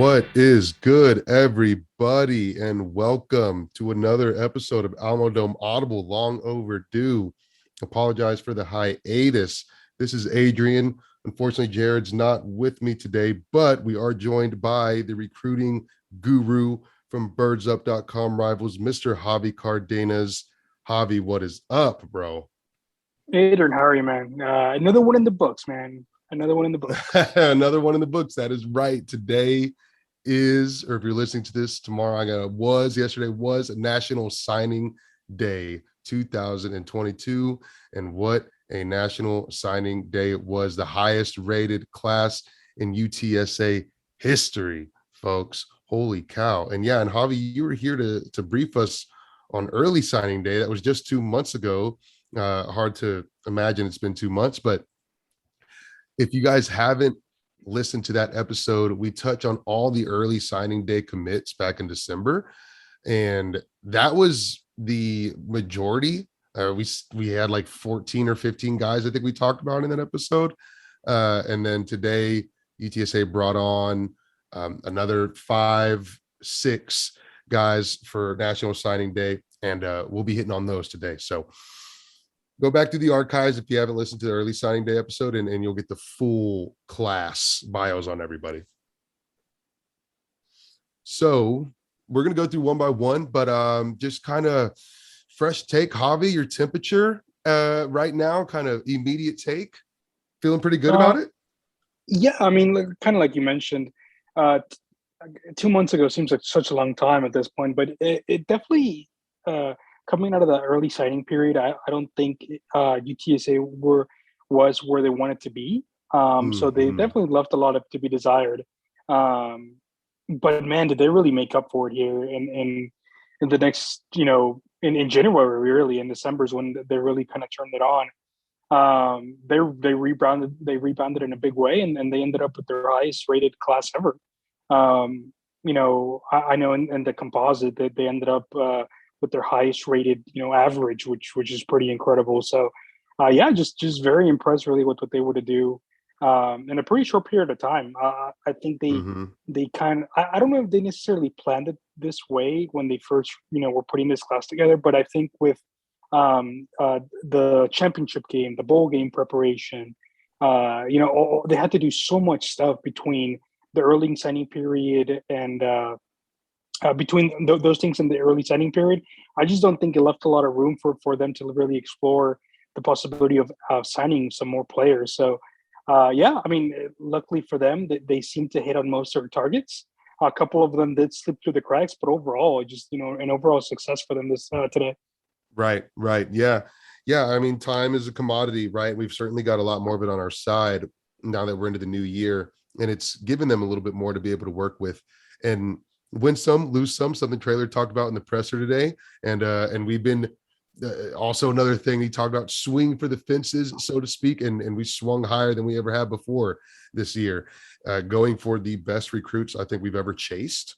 What is good, everybody, and welcome to another episode of Alamo Dome Audible, long overdue. Apologize for the hiatus. This is Adrian. Unfortunately, Jared's not with me today, but we are joined by the recruiting guru from birdsup.com rivals, Mr. Javi Cardenas. Javi, what is up, bro? Adrian, how are you, man? Another one in the books, man. Another one in the books. Another one in the books. That is right. Today is, or if you're listening to this tomorrow, yesterday was National Signing Day 2022. And what a national signing day it was. The highest rated class in UTSA history, folks. Holy cow. And yeah, and Javi, you were here to brief us on early signing day. That was just 2 months ago. Hard to imagine it's been 2 months, but if you guys haven't listened to that episode, we touch on all the early signing day commits back in December, and that was the majority. We had like 14 or 15 guys I think we talked about in that episode, and then today UTSA brought on another 5-6 guys for National Signing Day, and we'll be hitting on those today. So go back to the archives if you haven't listened to the early signing day episode, and you'll get the full class bios on everybody. So we're going to go through one by one, but just kind of fresh take. Javi, your temperature right now, kind of immediate take. Feeling pretty good about it? Yeah, I mean, kind of like you mentioned, 2 months ago seems like such a long time at this point, but it definitely coming out of the early signing period, I don't think UTSA was where they wanted to be. So they definitely left a lot of to be desired. But man, did they really make up for it here in the next, in January, really, in December is when they really kind of turned it on. They rebounded in a big way, and they ended up with their highest rated class ever. I know in the composite that they ended up with their highest rated, average, which is pretty incredible. So, just very impressed really with what they were to do in a pretty short period of time. I think they kind of, I don't know if they necessarily planned it this way when they first, were putting this class together, but I think with the championship game, the bowl game preparation, they had to do so much stuff between the early signing period and between those things in the early signing period. I just don't think it left a lot of room for them to really explore the possibility of signing some more players. So, I mean, luckily for them, they seem to hit on most of their targets. A couple of them did slip through the cracks, but overall, just, an overall success for them this today. Right. Yeah. I mean, time is a commodity, right? We've certainly got a lot more of it on our side now that we're into the new year, and it's given them a little bit more to be able to work with. And win some, lose some, something Traylor talked about in the presser today. And we've been also another thing he talked about, swing for the fences, so to speak. And we swung higher than we ever have before this year, going for the best recruits I think we've ever chased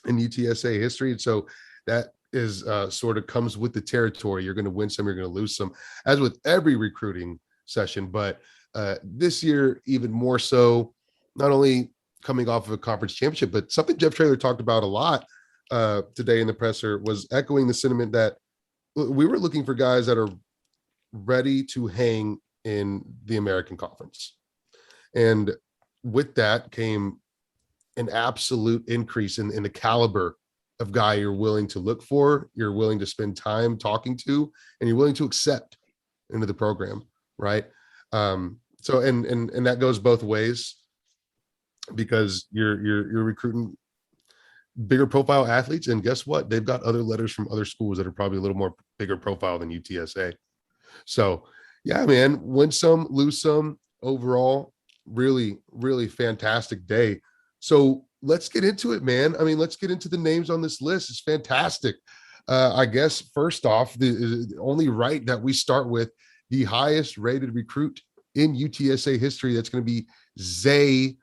in UTSA history. And so that is sort of comes with the territory. You're going to win some, you're going to lose some, as with every recruiting session. But this year, even more so, not only coming off of a conference championship, but something Jeff Traylor talked about a lot today in the presser was echoing the sentiment that we were looking for guys that are ready to hang in the American Conference. And with that came an absolute increase in the caliber of guy you're willing to look for, you're willing to spend time talking to, and you're willing to accept into the program, right? So and that goes both ways, because you're recruiting bigger profile athletes, and guess what? They've got other letters from other schools that are probably a little more bigger profile than UTSA. So yeah, man, win some, lose some. Overall, really, really fantastic day. So let's get into it, man. I mean, let's get into the names on this list. It's fantastic. I guess first off, the only right that we start with the highest rated recruit in UTSA history. That's going to be Zay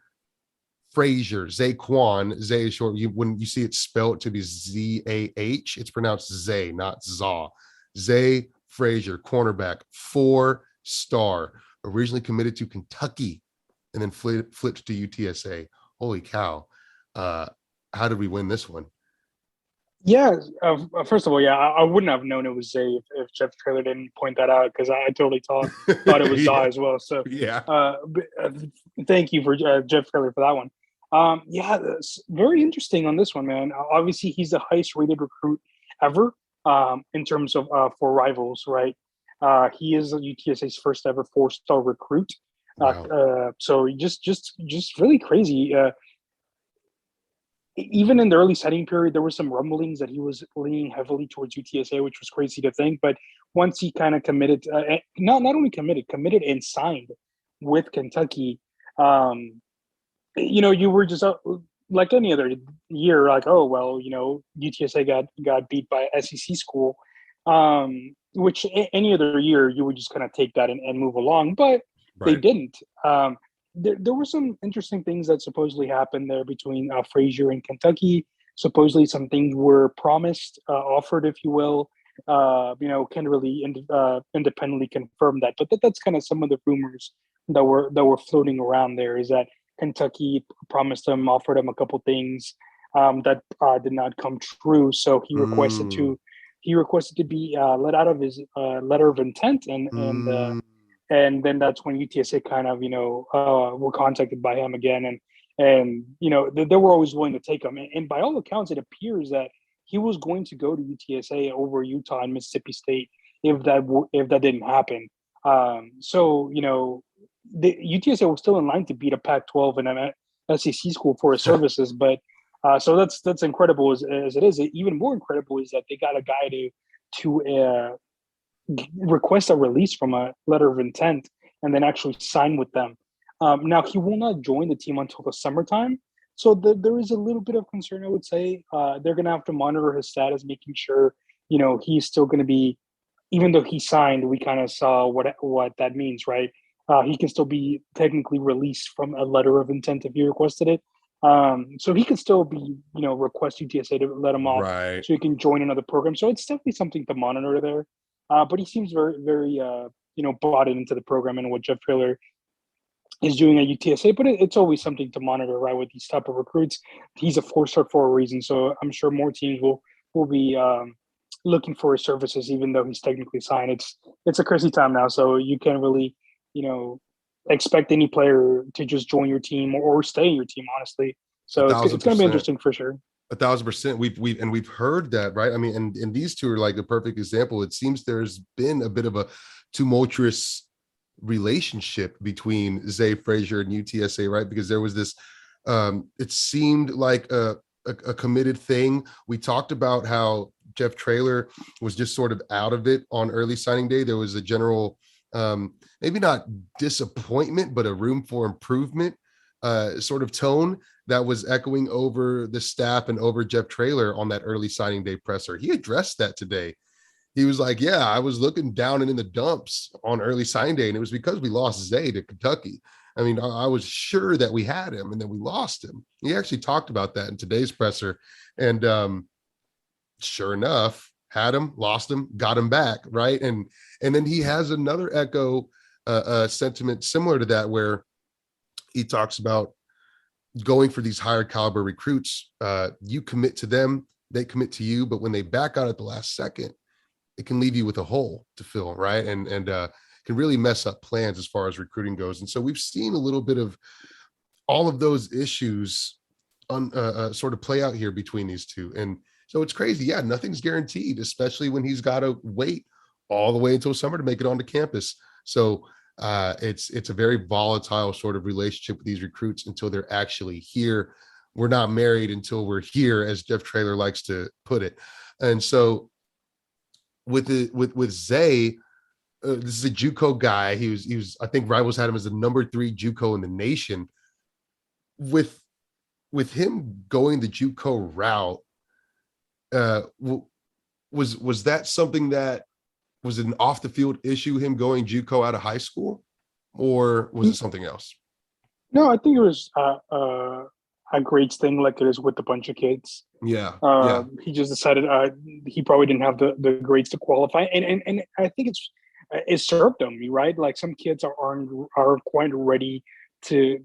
Frazier, Zaquan. Zay is short. When you see it spelled to be Z-A-H, it's pronounced Zay, not Zaw. Zay Frazier, cornerback, 4-star, originally committed to Kentucky and then flipped to UTSA. Holy cow. Uh, how did we win this one? Yeah, first of all, yeah, I wouldn't have known it was Zay if Jeff Traylor didn't point that out, because I totally thought it was Yeah, Zai as well. So, yeah. thank you for Jeff Traylor for that one. Yeah, that's very interesting on this one, man. Obviously, he's the highest rated recruit ever in terms of for rivals, right? He is UTSA's first ever 4-star recruit. Wow. So just really crazy. Even in the early setting period, there were some rumblings that he was leaning heavily towards UTSA, which was crazy to think. But once he kind of committed, not only committed and signed with Kentucky, um, you were just like any other year, like, oh well, UTSA got beat by SEC school, which any other year you would just kind of take that and move along, but they Right. didn't. There were some interesting things that supposedly happened there between Frazier and Kentucky. Supposedly, some things were promised, offered, if you will. Can't really independently confirm that, but that's kind of some of the rumors that were floating around there. Is that Kentucky promised him, offered him a couple things that did not come true. So Mm, he requested to be let out of his letter of intent, mm, and then that's when UTSA kind of were contacted by him again, and they were always willing to take him. And by all accounts, it appears that he was going to go to UTSA over Utah and Mississippi State if that didn't happen. So the UTSA was still in line to beat a Pac-12 and an SEC school for his services, but so that's incredible as it is. Even more incredible is that they got a guy to request a release from a letter of intent and then actually sign with them. Now he will not join the team until the summertime, so there is a little bit of concern. I would say they're going to have to monitor his status, making sure he's still going to be, even though he signed. We kind of saw what that means, right? He can still be technically released from a letter of intent if he requested it. So he could still be, request UTSA to let him off right. so he can join another program. So it's definitely something to monitor there. But he seems very, very, bought into the program and what Jeff Traylor is doing at UTSA. But it's always something to monitor, right? With these type of recruits, he's a 4-star for a reason. So I'm sure more teams will be looking for his services, even though he's technically signed. It's a crazy time now, so you can't really, you know, expect any player to just join your team or stay in your team, honestly. A So thousand it's going to be percent. interesting for sure. 1,000%. We've heard that, right? I mean, and these two are like a perfect example. It seems there's been a bit of a tumultuous relationship between Zay Frazier and UTSA, right? Because there was this it seemed like a committed thing. We talked about how Jeff Traylor was just sort of out of it on early signing day. There was a general maybe not disappointment, but a room for improvement sort of tone that was echoing over the staff and over Jeff Traylor on that early signing day presser. He addressed that today. He was like, yeah, I was looking down and in the dumps on early sign day, and it was because we lost Zay to Kentucky. I mean, I was sure that we had him and then we lost him. He actually talked about that in today's presser. And sure enough, had him, lost him, got him back, right? And then he has another echo sentiment similar to that, where he talks about going for these higher caliber recruits. You commit to them, they commit to you, but when they back out at the last second, it can leave you with a hole to fill, right? And can really mess up plans as far as recruiting goes. And so we've seen a little bit of all of those issues sort of play out here between these two. And so it's crazy. Yeah, nothing's guaranteed, especially when he's got to wait all the way until summer to make it onto campus. So it's a very volatile sort of relationship with these recruits until they're actually here. We're not married until we're here, as Jeff Traylor likes to put it. And so with Zay, this is a JUCO guy. He was I think rivals had him as the number 3 JUCO in the nation. With him going the JUCO route, uh, was that something that was an off the field issue? Him going JUCO out of high school, or was it something else? No, I think it was a great thing, like it is with a bunch of kids. Yeah, yeah, He just decided he probably didn't have the grades to qualify, and I think it served him, right? Like some kids aren't quite ready to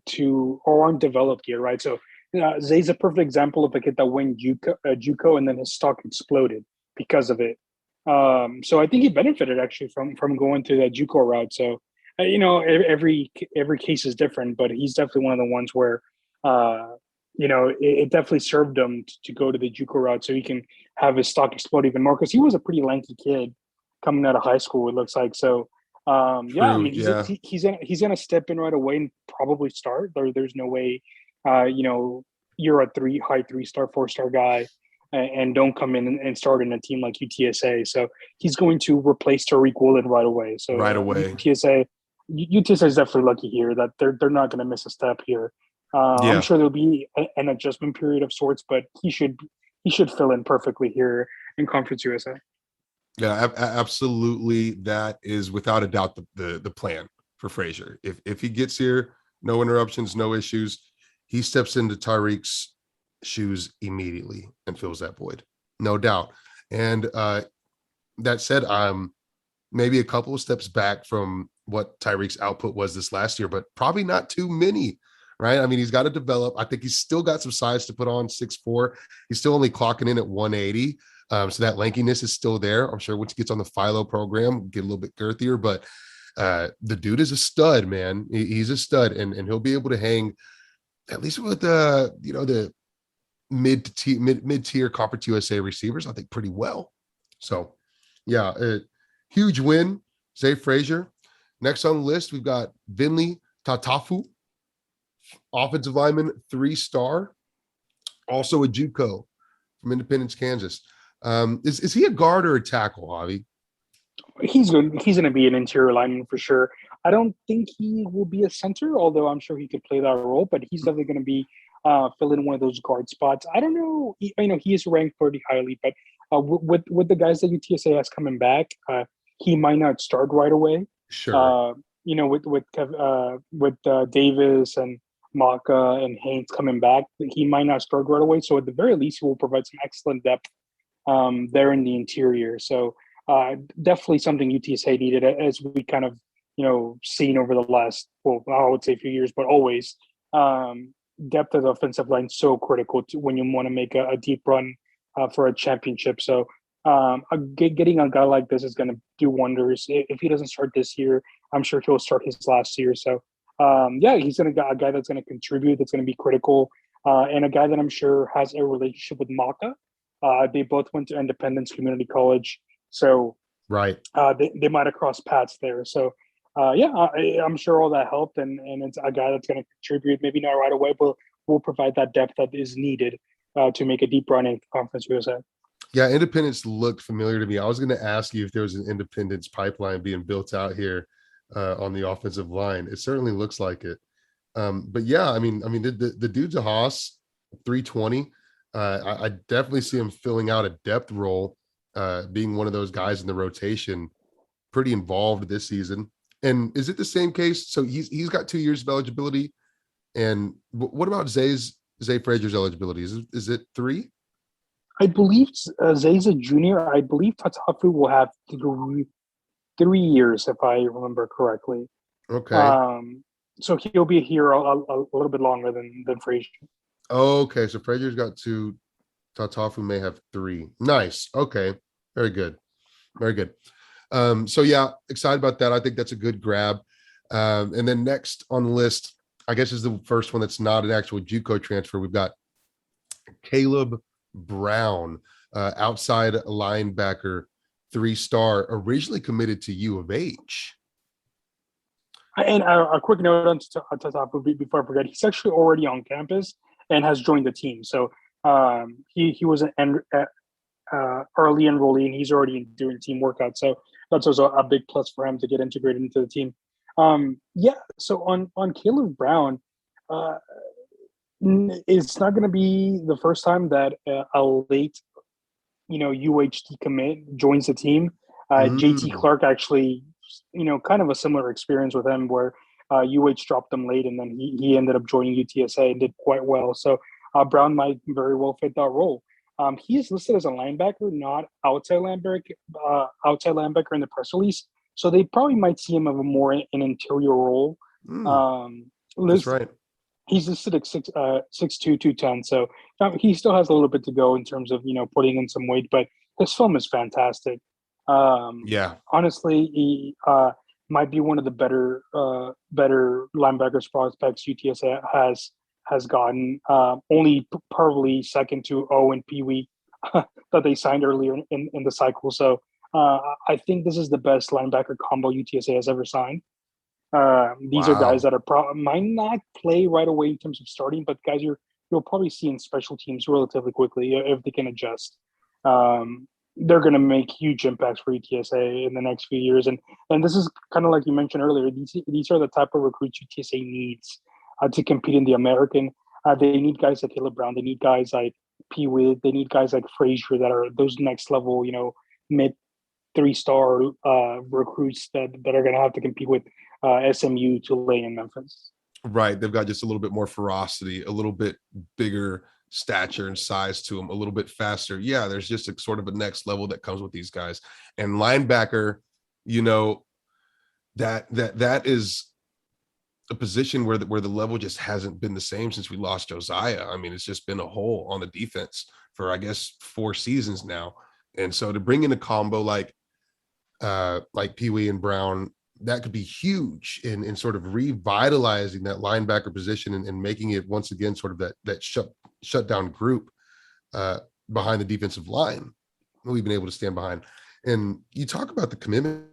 or aren't developed yet, right? So Zay's a perfect example of a kid that went JUCO and then his stock exploded because of it. So I think he benefited actually from going to that JUCO route. So every case is different, but he's definitely one of the ones where uh, it definitely served him to go to the JUCO route so he can have his stock explode even more because he was a pretty lanky kid coming out of high school. It looks like so. Yeah, I True. mean Yeah. he's gonna step in right away and probably start. There's no way, you're a high 3-star 4-star guy and don't come in and start in a team like UTSA. So he's going to replace Tariq Woolen right away. So Right away. UTSA is definitely lucky here that they're not going to miss a step here. I'm Yeah. sure there'll be an adjustment period of sorts, but he should fill in perfectly here in Conference USA. Yeah, absolutely. That is without a doubt the plan for Frazier. If he gets here, no interruptions, no issues, he steps into Tyreek's shoes immediately and fills that void, no doubt. And that said, I'm maybe a couple of steps back from what Tyreek's output was this last year, but probably not too many. Right. I mean, he's got to develop. I think he's still got some size to put on 6'4". He's still only clocking in at 180. So that lankiness is still there. I'm sure once he gets on the Philo program, get a little bit girthier, but the dude is a stud, man. He's a stud, and he'll be able to hang at least with the mid tier Conference USA receivers, I think, pretty well. So, yeah, huge win, Zay Frazier. Next on the list, we've got Vinley Tatafu, offensive lineman, 3-star, also a JUCO from Independence, Kansas. Is he a guard or a tackle, Javi? He's good. He's going to be an interior lineman for sure. I don't think he will be a center, although I'm sure he could play that role. But he's definitely going to be filling one of those guard spots. I don't know. He is ranked pretty highly, but with the guys that UTSA has coming back, he might not start right away. Sure. Uh, with Davis and Maka and Haynes coming back, he might not start right away. So at the very least, he will provide some excellent depth there in the interior. So definitely something UTSA needed, as we kind of seen over the last, well, I would say a few years, but always. Depth of the offensive line so critical when you want to make a deep run for a championship. So getting a guy like this is going to do wonders. If he doesn't start this year, I'm sure he'll start his last year. So yeah, he's going to get a guy that's going to contribute, that's going to be critical, and a guy that I'm sure has a relationship with Maka. They both went to Independence Community College, so Right. they might have crossed paths there. So yeah, I'm sure all that helped, and it's a guy that's going to contribute. Maybe not right away, but will provide that depth that is needed to make a deep run in Conference USA. Yeah, Independence looked familiar to me. I was going to ask you if there was an Independence pipeline being built out here on the offensive line. It certainly looks like it. But yeah, I mean, the dude's a hoss, 320. I definitely see him filling out a depth role, being one of those guys in the rotation, pretty involved this season. And is it the same case? So he's got 2 years of eligibility. And what about Zay Frazier's eligibility? Is it 3? I believe Zay's a junior. I believe Tatafu will have 3 years, if I remember correctly. Okay. Um, so he'll be here a little bit longer than Frazier. Okay. So Frazier's got 2. Tatafu may have 3. Nice. Okay. Very good. Very good. So yeah, excited about that. I think that's a good grab. And then next on the list, I guess is the first one that's not an actual JUCO transfer. We've got Caleb Brown, outside linebacker, 3-star, originally committed to U of H. And a quick note on Tatafu before I forget, he's actually already on campus and has joined the team. So he was an early enrollee, and he's already doing team workouts. So that's also a big plus for him to get integrated into the team. Yeah. So on Caleb Brown, uh, it's not going to be the first time that a late, UHT commit joins the team. JT Mm, Clark actually, kind of a similar experience with him where UH dropped him late, and then he ended up joining UTSA and did quite well. So Brown might very well fit that role. He is listed as a linebacker, not outside linebacker in the press release. So they probably might see him of a more an interior role. mm, Um, that's list, right. He's listed at 6'2", 210. So he still has a little bit to go in terms of putting in some weight, but his film is fantastic. Yeah. Honestly, he might be one of the better linebackers prospects UTSA has gotten. Only probably second to Owen Pee Wee that they signed earlier in the cycle. So I think this is the best linebacker combo UTSA has ever signed. These are guys Wow. that might not play right away in terms of starting, but guys you'll probably see in special teams relatively quickly if they can adjust. They're going to make huge impacts for UTSA in the next few years, and this is kind of like you mentioned earlier. These are the type of recruits UTSA needs to compete in the American. They need guys like Caleb Brown. They need guys like P. Witt. They need guys like Frazier that are those next level, mid 3-star recruits that are going to have to compete with SMU, Tulane, and Memphis. Right. They've got just a little bit more ferocity, a little bit bigger stature and size to them, a little bit faster. Yeah, there's just a sort of a next level that comes with these guys. And linebacker, you know, that is a position where the level just hasn't been the same since we lost Josiah. I mean, it's just been a hole on the defense for I guess 4 seasons now. And so to bring in a combo like Pee Wee and Brown, that could be huge in sort of revitalizing that linebacker position and making it once again sort of that shut down group uh, behind the defensive line we've been able to stand behind. And you talk about the commitment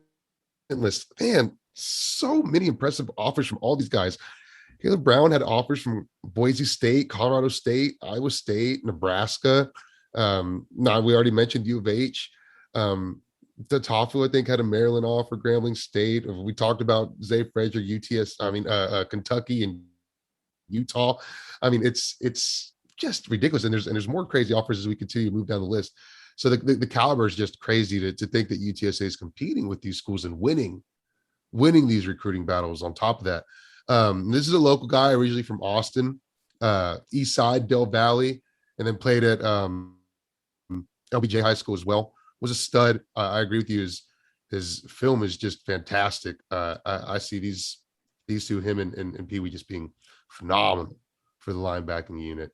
list, man, so many impressive offers from all these guys. Caleb Brown had offers from Boise State, Colorado State, Iowa State, Nebraska. Now we already mentioned U of H. Tatafu, I think, had a Maryland offer, Grambling State. We talked about Zay Frazier, Kentucky and Utah. I mean, it's just ridiculous. And there's more crazy offers as we continue to move down the list. So the caliber is just crazy to think that UTSA is competing with these schools and winning these recruiting battles on top of that. This is a local guy, originally from Austin, East Side, Del Valley, and then played at LBJ High School as well. Was a stud. I agree with you. His film is just fantastic. I see these two, him and Pee Wee, just being phenomenal for the linebacking unit.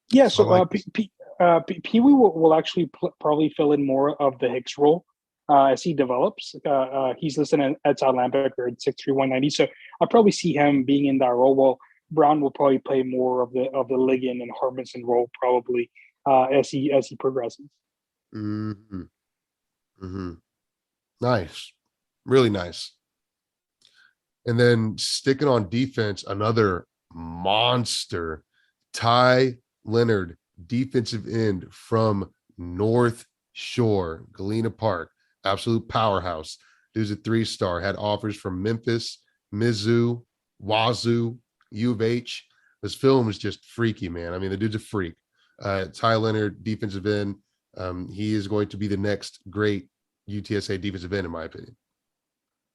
Yeah, So I so like Pee Wee will actually probably fill in more of the Hicks role as he develops. He's listed at outside linebacker at 6'3", 190. So I probably see him being in that role. Well, Brown will probably play more of the Ligon and Harbinson role probably as he progresses. Mm-hmm. Mm-hmm. Nice, really nice. And then sticking on defense, another monster, Ty Leonard, defensive end from North Shore, Galena Park, absolute powerhouse. Dude's a 3-star, had offers from Memphis, Mizzou, Wazoo, U of H. This film is just freaky, man. I mean, the dude's a freak. Ty Leonard, defensive end. He is going to be the next great UTSA defensive end, in my opinion.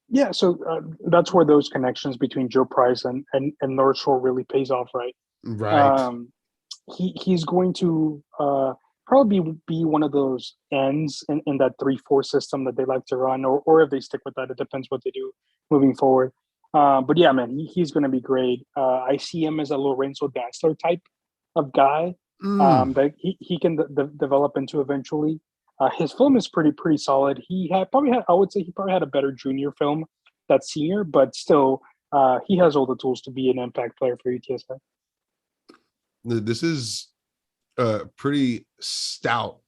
Yeah, so that's where those connections between Joe Price and North Shore really pays off, right? Right. Um, he's going to probably be one of those ends in that 3-4 system that they like to run, or if they stick with that, it depends what they do moving forward. But yeah, man, he's going to be great. I see him as a Lorenzo Dantzler type of guy that he can develop into eventually. His film is pretty solid. I would say he probably had a better junior film that senior, but still, he has all the tools to be an impact player for UTSA. This is pretty stout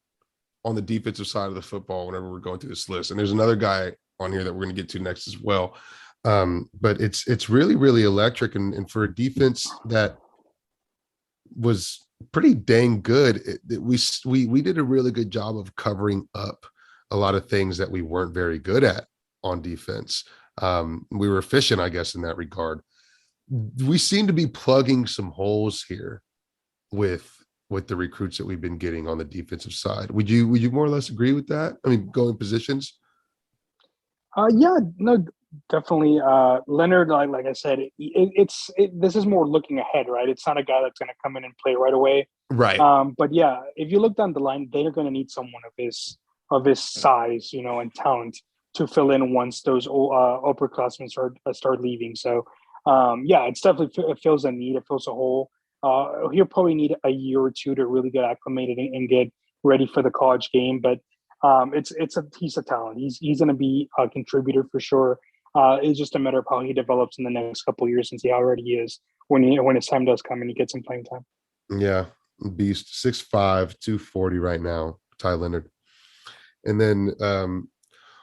on the defensive side of the football whenever we're going through this list. And there's another guy on here that we're going to get to next as well. But it's really, really electric. And for a defense that was pretty dang good, we did a really good job of covering up a lot of things that we weren't very good at on defense. We were efficient, I guess, in that regard. We seem to be plugging some holes here with the recruits that we've been getting on the defensive side. Would you more or less agree with that? I mean, going positions. Yeah, no, definitely. Leonard, like I said, this is more looking ahead, right? It's not a guy that's going to come in and play right away. Right. But yeah, if you look down the line, they're going to need someone of his size, and talent to fill in once those upperclassmen start leaving. So Yeah, it's definitely it fills a need. It fills a hole. He'll probably need a year or two to really get acclimated and get ready for the college game. But he's a talent. He's going to be a contributor for sure. It's just a matter of how he develops in the next couple of years, since he already is when his time does come and he gets some playing time. Yeah, beast 6'5", 240 right now, Ty Leonard. And then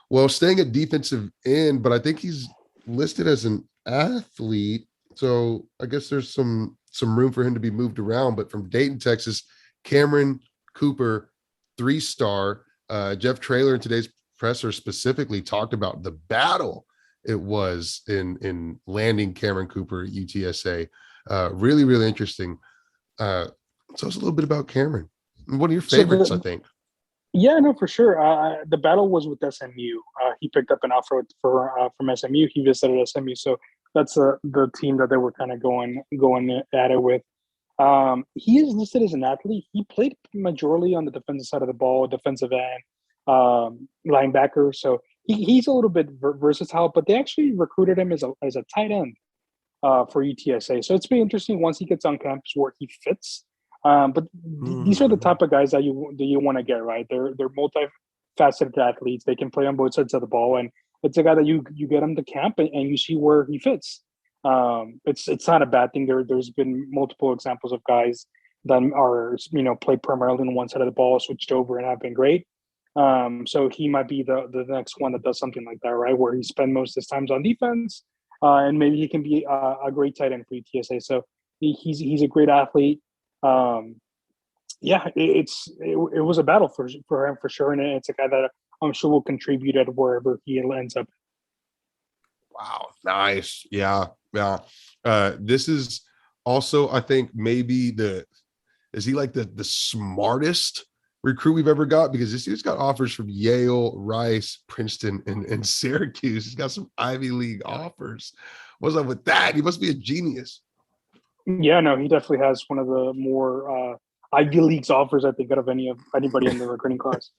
well, staying at defensive end, but I think he's listed as an athlete. So I guess there's some room for him to be moved around. But from Dayton, Texas, Cameron Cooper, 3-star. Jeff Traylor in today's presser specifically talked about the battle it was in landing Cameron Cooper at UTSA. Really, really interesting. So it's a little bit about Cameron. One of your So favorites, I think. yeah, no, for sure. The battle was with SMU. He picked up an offer from SMU. He visited SMU, so that's the team that they were kind of going at it with. He is listed as an athlete. He played majorly on the defensive side of the ball, defensive end, linebacker. So he's a little bit versatile. But they actually recruited him as a tight end for UTSA. So it's been interesting once he gets on campus where he fits. But these are the Mm. type of guys that you want to get, right. They're multifaceted athletes. They can play on both sides of the ball, and it's a guy that you get him to camp and you see where he fits. It's not a bad thing. There's been multiple examples of guys that are play primarily on one side of the ball, switched over and have been great. So he might be the next one that does something like that, right? Where he spend most of his times on defense, and maybe he can be a great tight end for UTSA. So he's a great athlete. Um, yeah, it was a battle for him for sure, and it's a guy that I'm sure will contribute at wherever he ends up. Wow, nice. Yeah, yeah. This is also, I think, maybe is he like the smartest recruit we've ever got? Because this dude's got offers from Yale, Rice, Princeton, and Syracuse. He's got some Ivy League offers. What's up with that? He must be a genius. Yeah, no, he definitely has one of the more Ivy League's offers I think out of anybody in the recruiting class.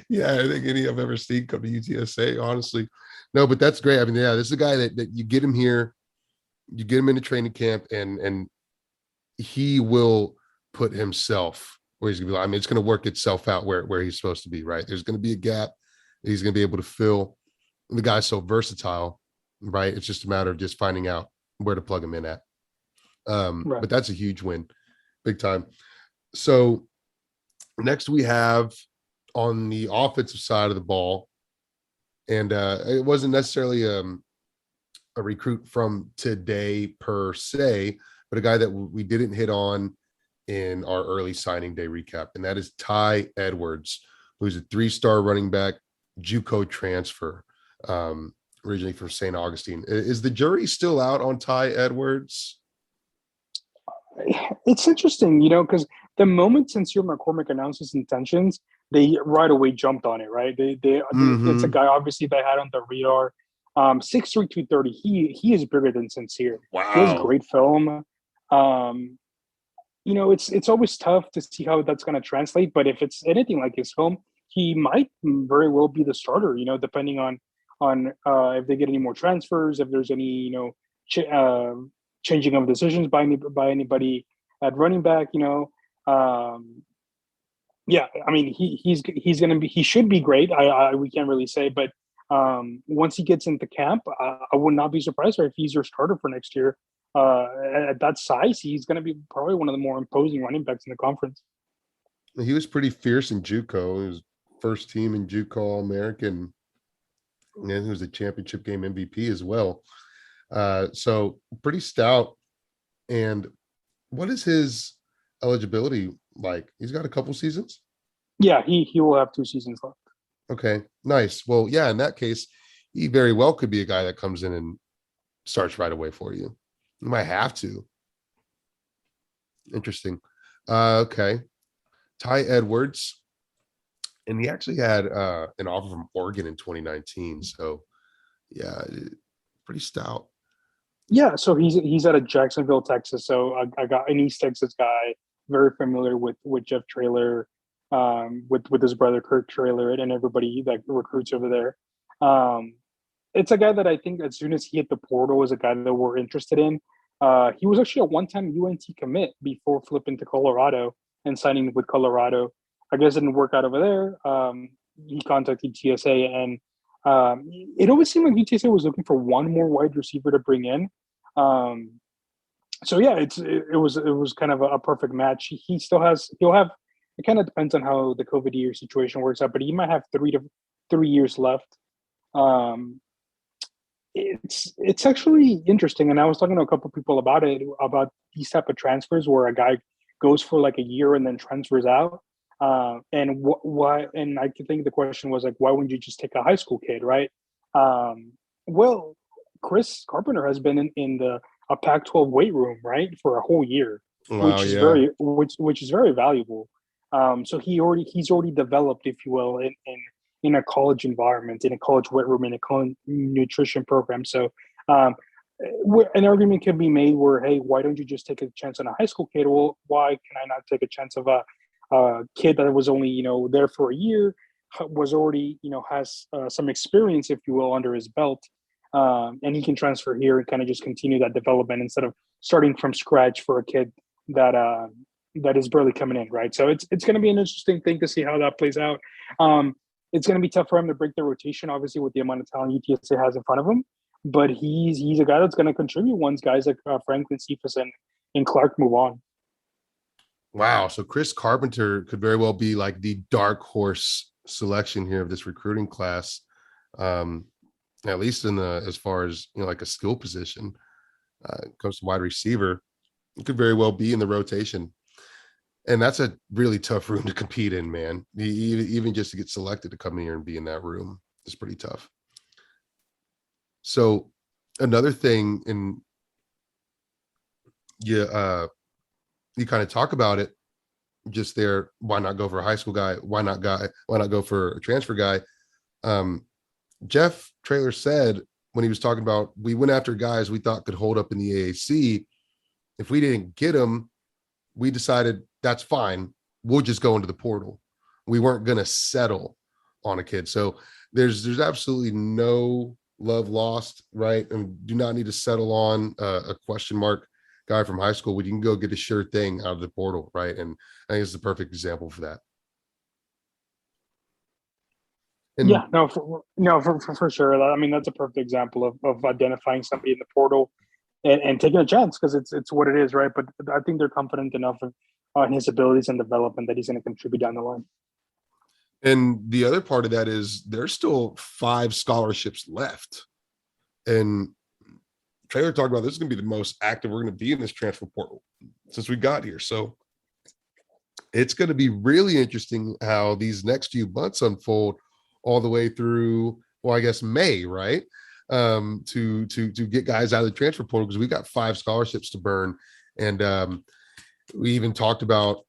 Yeah, I think any I've ever seen come to UTSA, honestly. No, but that's great. I mean, yeah, this is a guy that you get him here, you get him into training camp, and he will put himself where he's gonna be. I mean, it's gonna work itself out where he's supposed to be, right? There's gonna be a gap that he's gonna be able to fill. The guy's so versatile, right? It's just a matter of just finding out where to plug him in at. Right. But that's a huge win, big time. So next we have on the offensive side of the ball, and it wasn't necessarily a recruit from today per se, but a guy that we didn't hit on in our early signing day recap, and that is Ty Edwards, who's a 3-star running back, JUCO transfer, originally from St. Augustine. Is the jury still out on Ty Edwards? It's interesting, because the moment Sincere McCormick announced his intentions, they right away jumped on it, right? It's a Mm-hmm. guy obviously they had on the radar. 6'3", 230. He is bigger than Sincere. He has Wow. great film. Um, it's always tough to see how that's going to translate. But if it's anything like his film, he might very well be the starter. Depending on if they get any more transfers, if there's any ch- uh, changing of decisions by anybody at running back. Yeah, I mean he's gonna be he should be great. We can't really say, but once he gets into camp, I would not be surprised if he's your starter for next year. At that size, he's going to be probably one of the more imposing running backs in the conference. He was pretty fierce in JUCO. He was first team in JUCO All-American, and he was a championship game MVP as well. So pretty stout. And what is his eligibility like? He's got a couple seasons. Yeah, he will have 2 seasons left. Okay, nice. Well, yeah, in that case, he very well could be a guy that comes in and starts right away for you. You might have to. Interesting. Okay. Ty Edwards, and he actually had an offer from Oregon in 2019. So yeah, pretty stout. Yeah, so he's out of Jacksonville, Texas. So I got an East Texas guy, very familiar with Jeff Traylor, with his brother Kirk Traylor, and everybody that recruits over there. Um, it's a guy that I think as soon as he hit the portal is a guy that we're interested in. He was actually a one-time UNT commit before flipping to Colorado and signing with Colorado. I guess it didn't work out over there. He contacted UTSA, and it always seemed like UTSA was looking for one more wide receiver to bring in. Um, so yeah, it was kind of a perfect match. He'll have. It kind of depends on how the COVID year situation works out, but he might have 3 years left. Um, it's actually interesting, and I was talking to a couple of people about it, about these type of transfers where a guy goes for like a year and then transfers out. And why? And I think the question was like, why wouldn't you just take a high school kid, right? Well, Chris Carpenter has been in the a Pac-12 weight room, right, for a whole year, Wow, which is yeah. very valuable. So he's already developed, if you will, in a college environment, in a college weight room, in a college nutrition program. So um, an argument can be made where, hey, why don't you just take a chance on a high school kid? Well, why can I not take a chance of a kid that was only there for a year, was already has some experience, if you will, under his belt, and he can transfer here and kind of just continue that development instead of starting from scratch for a kid that that is barely coming in, right? So it's going to be an interesting thing to see how that plays out. It's going to be tough for him to break the rotation, obviously, with the amount of talent UTSA has in front of him. But he's a guy that's going to contribute once guys like Franklin, Cephas, and Clark move on. Wow. So Chris Carpenter could very well be like the dark horse selection here of this recruiting class. At least in the, as far as, like a skill position, comes to wide receiver, it could very well be in the rotation. And that's a really tough room to compete in, man. Even just to get selected to come in here and be in that room is pretty tough. So another thing, and you kind of talk about it just there. Why not go for a high school guy? Why not go for a transfer guy? Jeff Traylor said when he was talking about, we went after guys we thought could hold up in the AAC. If we didn't get them, we decided that's fine. We'll just go into the portal. We weren't going to settle on a kid. So there's absolutely no love lost, right? And do not need to settle on a question mark guy from high school when you can go get a sure thing out of the portal, right? And I think it's the perfect example for that. And Yeah, no, for sure. I mean, that's a perfect example of identifying somebody in the portal and taking a chance, because it's what it is, right? But I think they're confident enough in his abilities and development that he's going to contribute down the line. And the other part of that is there's still 5 scholarships left. And Traylor talked about this is going to be the most active we're going to be in this transfer portal since we got here. So it's going to be really interesting how these next few months unfold all the way through, well, I guess May, right? To get guys out of the transfer portal, because we got 5 scholarships to burn. And we even talked about,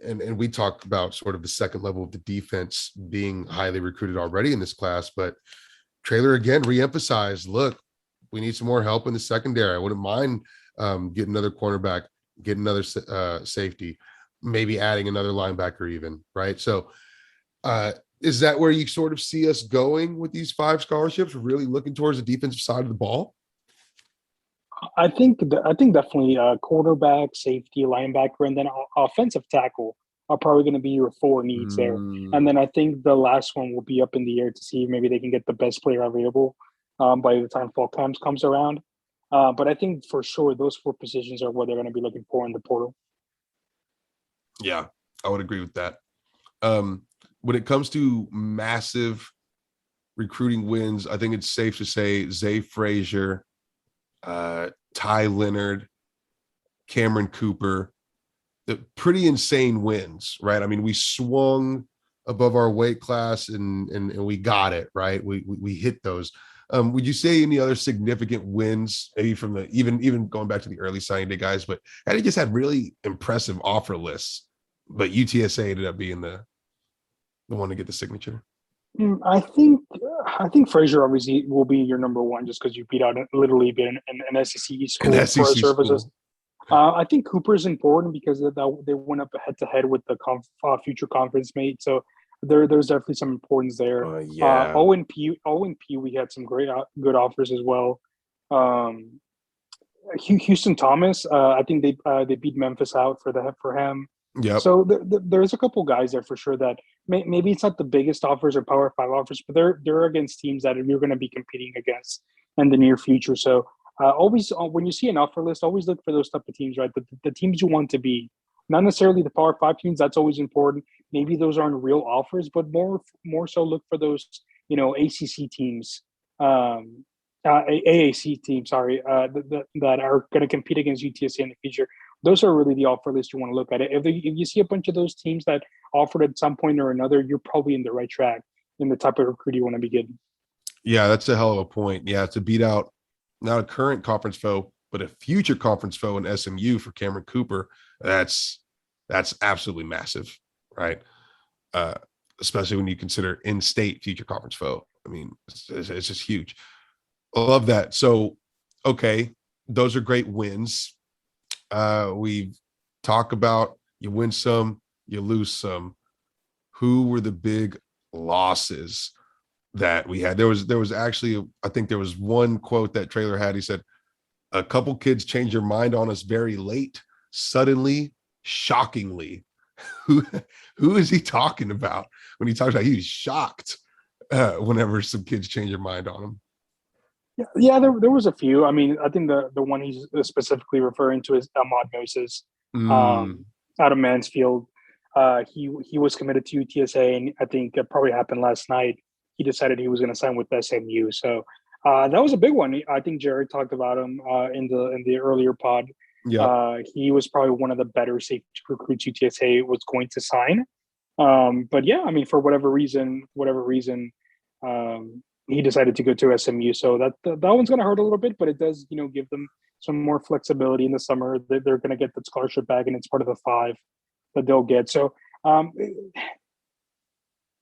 and we talked about sort of the second level of the defense being highly recruited already in this class. But Traylor again reemphasized, look, we need some more help in the secondary. I wouldn't mind getting another cornerback, getting another safety, maybe adding another linebacker even, right? So is that where you sort of see us going with these 5 scholarships, really looking towards the defensive side of the ball? I think definitely quarterback, safety, linebacker, and then offensive tackle are probably going to be your 4 needs there. And then I think the last one will be up in the air to see if maybe they can get the best player available by the time fall camps comes around. But I think for sure those 4 positions are what they're going to be looking for in the portal. Yeah, I would agree with that. When it comes to massive recruiting wins, I think it's safe to say Zay Frazier, Ty Leonard, Cameron Cooper, the pretty insane wins, right? I mean, we swung above our weight class and we got it, right? We hit those. Would you say any other significant wins, maybe from the even going back to the early signing day guys, but they just had really impressive offer lists, but UTSA ended up being the one to get the signature? I think Frazier obviously will be your number one just because you beat out literally been an SEC school An for our SEC services. school. I think Cooper is important because they went up head to head with the future conference mate. So there's definitely some importance there. Yeah. O and P, we had some great good offers as well. Um, Houston Thomas, I think they beat Memphis out for him. Yep. So there's a couple guys there for sure that maybe it's not the biggest offers or Power Five offers, but they're against teams that you're going to be competing against in the near future. So always when you see an offer list, always look for those type of teams, right? The teams you want to be, not necessarily the Power Five teams. That's always important. Maybe those aren't real offers, but more so look for those ACC teams. AAC team, sorry, that are going to compete against UTSA in the future. Those are really the offer list you want to look at. If you see a bunch of those teams that offered at some point or another, you're probably in the right track in the type of recruit you want to be getting. Yeah, that's a hell of a point. Yeah, to beat out not a current conference foe, but a future conference foe in SMU for Cameron Cooper, that's absolutely massive, right? Uh, Especially when you consider in-state future conference foe. I mean, it's just huge. I love that. So, okay, those are great wins. We talk about you win some, you lose some. Who were the big losses that we had? There was actually, I think there was one quote that Traylor had. He said, "A couple kids change your mind on us very late, suddenly, shockingly." Who who is he talking about when he talks about he's shocked whenever some kids change their mind on him? Yeah, there was a few. I mean, I think the one he's specifically referring to is Ahmad Moses, Mm, um, out of Mansfield. He was committed to UTSA, and I think it probably happened last night. He decided he was going to sign with SMU, so that was a big one. I think Jared talked about him in the earlier pod. yep. He was probably one of the better safety recruits UTSA was going to sign. But yeah, I mean, for whatever reason, he decided to go to SMU. So that one's going to hurt a little bit, but it does, give them some more flexibility in the summer. They're going to get the scholarship back, and it's part of the five that they'll get. So,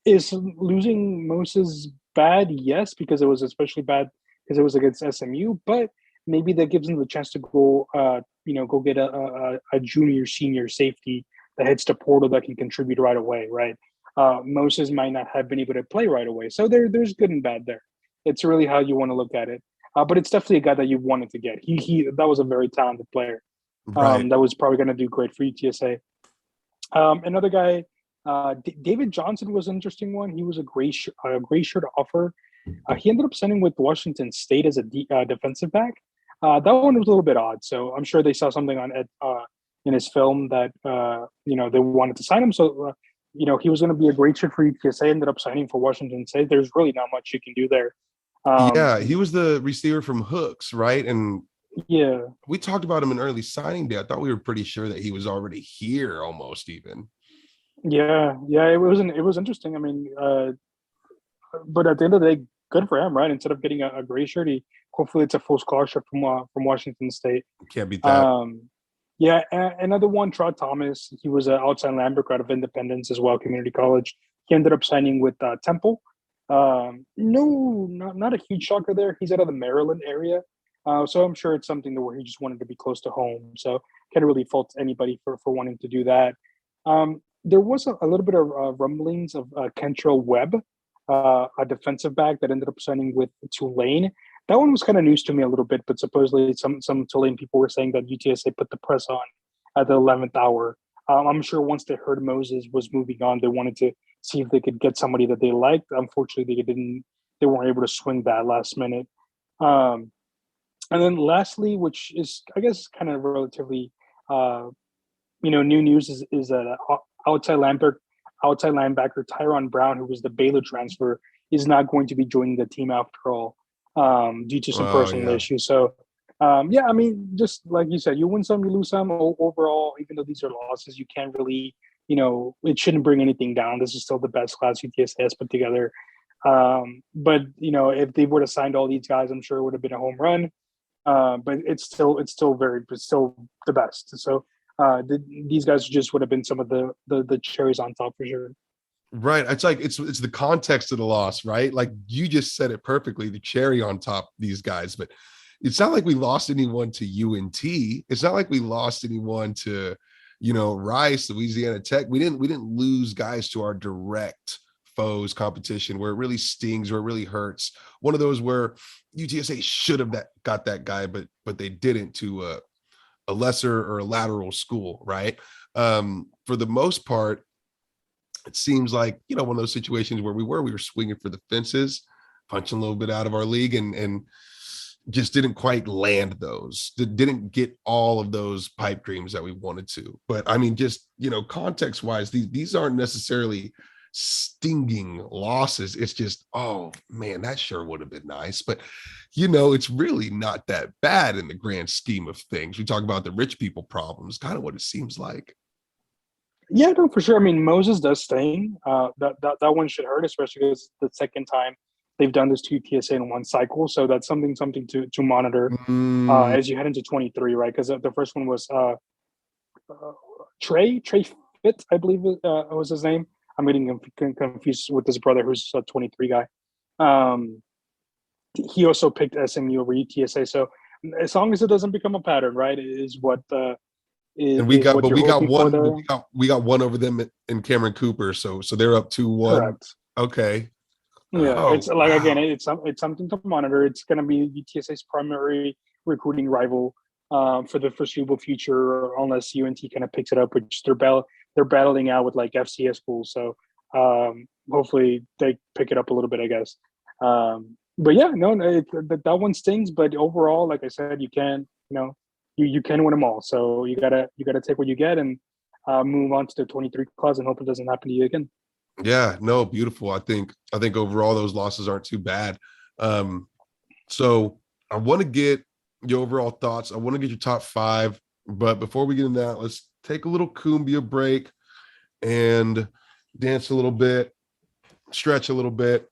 is losing Moses bad? Yes, because it was especially bad because it was against SMU. But maybe that gives them the chance to go get a junior, senior safety that hits the portal that can contribute right away, right? Moses might not have been able to play right away. So there's good and bad there. It's really how you want to look at it. But it's definitely a guy that you wanted to get. He that was a very talented player. Right. That was probably going to do great for UTSA. Another guy, David Johnson was an interesting one. He was a gray shirt offer. He ended up signing with Washington State as a defensive back. That one was a little bit odd. So I'm sure they saw something on in his film that they wanted to sign him. So he was going to be a great fit for UTSA. Ended up signing for Washington State. There's really not much you can do there. Yeah, he was the receiver from Hooks, right? And Yeah, we talked about him in early signing day. I thought we were pretty sure that he was already here, almost even. yeah. It was interesting. I mean, but at the end of the day, good for him, right? Instead of getting a gray shirt, hopefully it's a full scholarship from Washington State. Can't beat that. Yeah, another one, Trot Thomas. He was an outside linebacker out of Independence as well, community college. He ended up signing with Temple. No, not a huge shocker there. He's out of the Maryland area, so I'm sure it's something where he just wanted to be close to home. So can't really fault anybody for wanting to do that. There was a little bit of rumblings of Kentrell Webb, a defensive back that ended up signing with Tulane. That one was kind of news to me a little bit, but supposedly some Tulane people were saying that UTSA put the press on at the 11th hour. I'm sure once they heard Moses was moving on, they wanted to see if they could get somebody that they liked. Unfortunately, they weren't able to swing that last minute. Um, and then lastly, which is I guess kind of relatively new news is that outside linebacker Tyron Brown, who was the Baylor transfer, is not going to be joining the team after all, due to some Oh personal yeah. issues. So, yeah, I mean, just like you said, you win some, you lose some. Overall, even though these are losses, you can't really, it shouldn't bring anything down. This is still the best class UTSA has put together. But if they would have signed all these guys, I'm sure it would have been a home run. But it's still the best. So these guys just would have been some of the cherries on top for sure. Right. It's like it's the context of the loss, right? Like you just said it perfectly, the cherry on top, these guys. But it's not like we lost anyone to UNT. It's not like we lost anyone to, Rice, Louisiana Tech. We didn't lose guys to our direct foes competition where it really stings, where it really hurts. One of those where UTSA should have got that guy, but they didn't, to a lesser or a lateral school, right? For the most part, it seems like, one of those situations where we were swinging for the fences, punching a little bit out of our league, and just didn't quite land those, didn't get all of those pipe dreams that we wanted to. But I mean, just, context wise, these aren't necessarily stinging losses. It's just, oh man, that sure would have been nice. But, it's really not that bad in the grand scheme of things. We talk about the rich people problems, kind of what it seems like. Yeah, no, for sure. I mean, Moses does sting. That one should hurt, especially because the second time they've done this to UTSA in one cycle. So that's something to monitor as you head into 23, right? Because the first one was Trey Fit, I believe was his name. I'm getting confused with his brother, who's a 23 guy. He also picked SMU over UTSA. So as long as it doesn't become a pattern, right, is what and we got there. we got one over them in Cameron Cooper, so they're up 2-1. Correct. Okay. Yeah, Oh, it's like, again, it's something to monitor. It's going to be UTSA's primary recruiting rival for the foreseeable future, unless UNT kind of picks it up, which they're battling out with like FCS schools. So hopefully they pick it up a little bit, I guess. But yeah, no, that one stings. But overall, like I said, you can you can win them all. So you gotta take what you get and move on to the 23 class and hope it doesn't happen to you again. Yeah, no, beautiful. I think overall those losses aren't too bad. So I want to get your overall thoughts. I want to get your top 5, but before we get into that, let's take a little cumbia break and dance a little bit, stretch a little bit.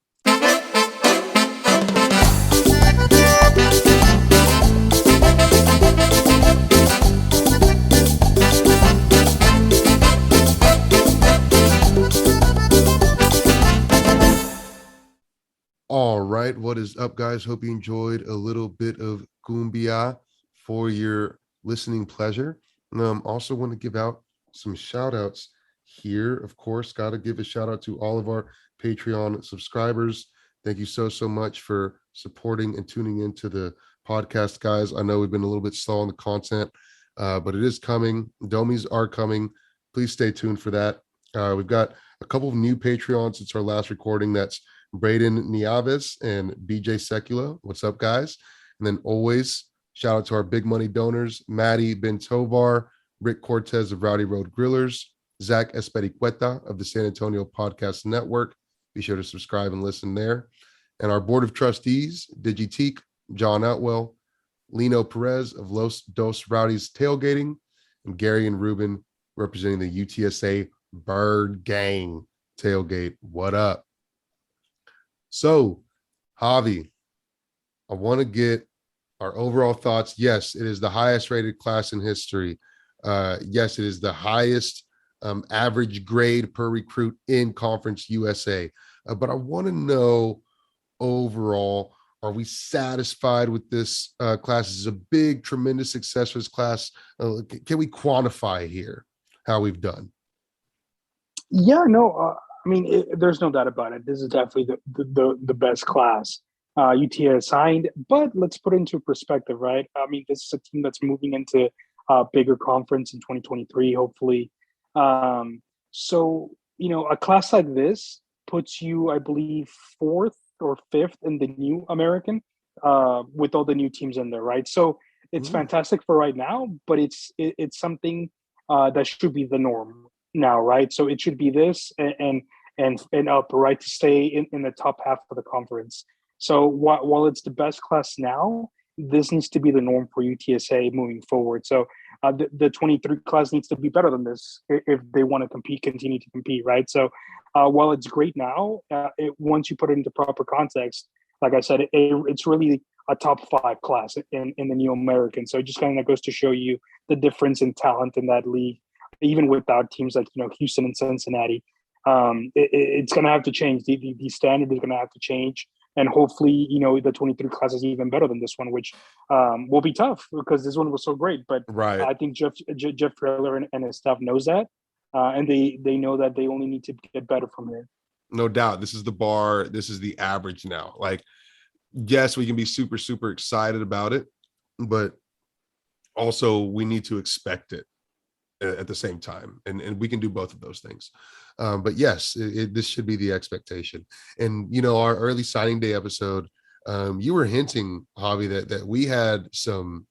All right, what is up, guys? Hope you enjoyed a little bit of cumbia for your listening pleasure. Also want to give out some shout outs here. Of course, got to give a shout out to all of our Patreon subscribers. Thank you so much for supporting and tuning into the podcast, guys. I know we've been a little bit slow on the content, but it is coming. Domies are coming. Please stay tuned for that. We've got a couple of new Patreons since our last recording. That's Braden Nieves and BJ Secula. What's up, guys? And then always shout out to our big money donors, Maddie Ben Tovar, Rick Cortez of Rowdy Road Grillers, Zach Espericueta of the San Antonio Podcast Network. Be sure to subscribe and listen there. And our board of trustees, Digitique, John Outwell, Lino Perez of Los Dos Rowdies Tailgating, and Gary and Ruben representing the UTSA Bird Gang Tailgate. What up? So, Javi, I want to get our overall thoughts. Yes, it is the highest rated class in history. Yes, it is the highest average grade per recruit in Conference USA. But I want to know overall, are we satisfied with this class? This is a big, tremendous success for this class. Can we quantify here how we've done? Yeah, no, I mean, there's no doubt about it. This is definitely the best class UT has signed. But let's put it into perspective, right? I mean, this is a team that's moving into a bigger conference in 2023, hopefully. So, a class like this puts you, I believe, 4th or 5th in the new American with all the new teams in there, right? So it's fantastic for right now, but it's something that should be the norm now, right? So it should be this and up, right, to stay in the top half of the conference. So while it's the best class now, this needs to be the norm for UTSA moving forward. So the 23 class needs to be better than this if they want to continue to compete, right? So while it's great now, once you put it into proper context, like I said, it's really a top 5 class in the new American. So it just kind of goes to show you the difference in talent in that league, even without teams like Houston and Cincinnati. It's going to have to change. The standard is going to have to change. And hopefully, the 23 class is even better than this one, which will be tough because this one was so great. But right. I think Jeff Traylor and his staff knows that. And they know that they only need to get better from here. No doubt. This is the bar. This is the average now. Like, yes, we can be super, super excited about it, but also we need to expect it at the same time. And we can do both of those things. But yes, this should be the expectation. And, our early signing day episode, you were hinting, Javi, that we had some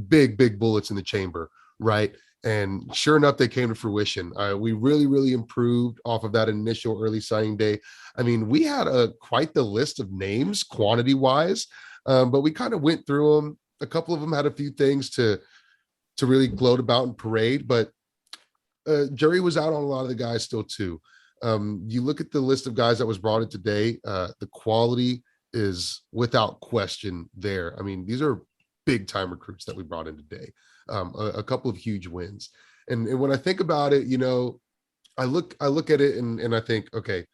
big, big bullets in the chamber, right? And sure enough, they came to fruition. We really, really improved off of that initial early signing day. I mean, we had quite the list of names, quantity wise, but we kind of went through them. A couple of them had a few things to really gloat about and parade, but jury was out on a lot of the guys still too. You look at the list of guys that was brought in today, the quality is without question there. I mean, these are big time recruits that we brought in today. A couple of huge wins. And when I think about it, I look at it and I think, okay,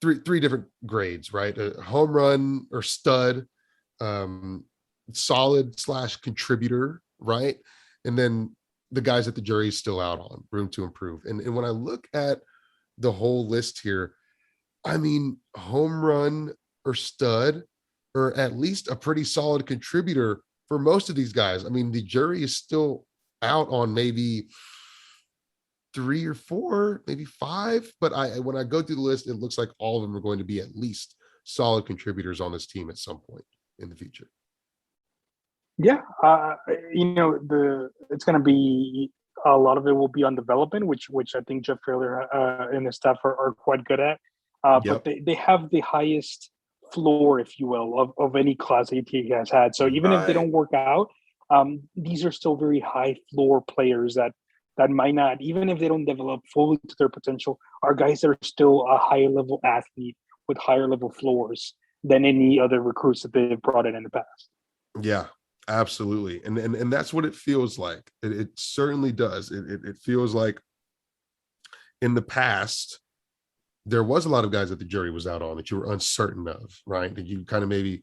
three different grades, right? A home run or stud, solid / contributor, right? And then the guys that the jury is still out on, room to improve. And when I look at the whole list here, I mean, home run or stud, or at least a pretty solid contributor for most of these guys. I mean, the jury is still out on maybe 3 or 4, maybe 5. But when I go through the list, it looks like all of them are going to be at least solid contributors on this team at some point in the future. Yeah, it's going to be a lot of it will be on development, which I think Jeff Traylor and his staff are quite good at. But they have the highest floor, if you will, of any class ATA has had. So even if they don't work out, these are still very high floor players that might not, even if they don't develop fully to their potential, are guys that are still a higher level athlete with higher level floors than any other recruits that they've brought in the past. Yeah, absolutely. And that's what it feels like. It certainly does. It feels like in the past, there was a lot of guys that the jury was out on that you were uncertain of, right? That you kind of maybe